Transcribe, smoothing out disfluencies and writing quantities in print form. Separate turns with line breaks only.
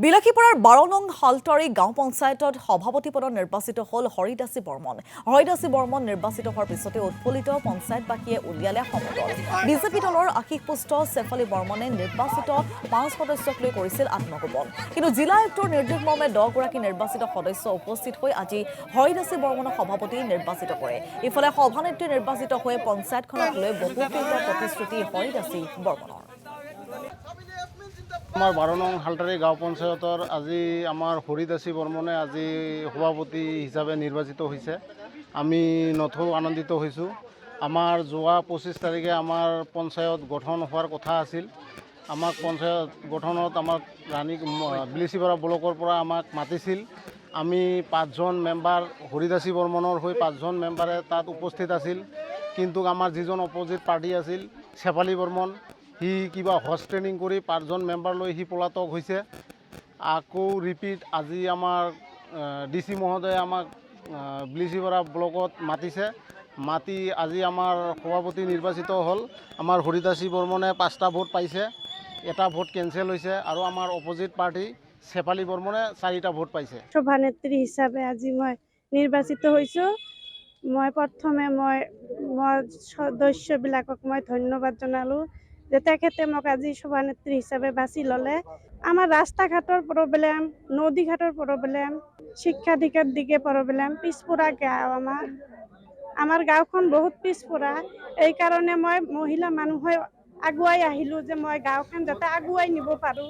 বিলাসীপাৰাৰ 12 নং হালতাৰী গাঁও পঞ্চায়তত সভাপতি পদত নিৰ্বাচিত হ'ল হৰিদাসী বৰ্মন। হৰিদাসী বৰ্মন নিৰ্বাচিত হোৱাৰ পিছতে উৎফুল্লিত পঞ্চায়তবাসীয়ে উলিয়ালে সমদল। বিজেপি দলৰ আশীষ পুষ্ট শেফালী বৰ্মনে নিৰ্বাচিত 5 সদস্যক লৈ কৰিছিল আত্মগোপন। কিন্তু জিলা আয়ুক্তৰ নিৰ্দেশ মৰ্মে 10 গৰাকী নিৰ্বাচিত সদস্য উপস্থিত হৈ আজি হৰিদাসী বৰ্মনক সভাপতি নিৰ্বাচিত কৰে। ইফালে সভানেত্ৰী নিৰ্বাচিত হৈ পঞ্চায়তখনক লৈ বহুকেইটা প্ৰতিশ্ৰুতি হৰিদাসী বৰ্মনৰ।
আমাৰ 12 নং হালতাৰী গাঁও পঞ্চায়তৰ আজি আমাৰ হৰিদাসী বৰ্মনে আজি সভাপতি হিচাপে নিৰ্বাচিত হৈছে। আমি নথৈ আনন্দিত হৈছোঁ। আমাৰ যোৱা 25 তাৰিখে আমাৰ পঞ্চায়ত গঠন হোৱাৰ কথা আছিল। আমাক পঞ্চায়ত গঠনত আমাক বিলাসীপাৰা ব্লকৰ পৰা আমাক মাতিছিল। আমি 5জন মেম্বাৰ হৰিদাসী বৰ্মনৰ হৈ 5জন মেম্বাৰে তাত উপস্থিত আছিল। কিন্তু আমাৰ যিজন অপজিট পাৰ্টি আছিল শেফালী বৰ্মন, সি কিবা হৰ্চ ট্ৰেইনিং কৰি 5জন মেম্বাৰ লৈ সি পলাতক হৈছে। আকৌ ৰিপিট আজি আমাৰ DC মহোদয়ে আমাক বিলাসীপাৰা ব্লকত মাতিছে। মাতি আজি আমাৰ সভাপতি নিৰ্বাচিত হ'ল। আমাৰ হৰিদাসী বৰ্মনে 5টা ভোট পাইছে, এটা ভোট কেঞ্চেল হৈছে আৰু আমাৰ অপজিট পাৰ্টি শেফালী বৰ্মনে 4টা ভোট পাইছে।
সভানেত্ৰী হিচাপে আজি মই নিৰ্বাচিত হৈছোঁ। মই প্ৰথমে মই সদস্যবিলাকক মই ধন্যবাদ জনালোঁ যে তেখেতে মোক আজি সভানেত্ৰী হিচাপে বাছি ল'লে। আমাৰ ৰাস্তা ঘাটৰ প্ৰব্লেম, নদী ঘাটৰ প্ৰব্লেম, শিক্ষা দীক্ষাৰ দিকে প্ৰব্লেম, পিছপৰা গাঁও আমাৰ গাঁওখন বহুত পিছপৰা। এইকাৰণে মই মহিলা মানুহে আগুৱাই আহিলোঁ যে মই গাঁওখন যাতে আগুৱাই নিব পাৰোঁ।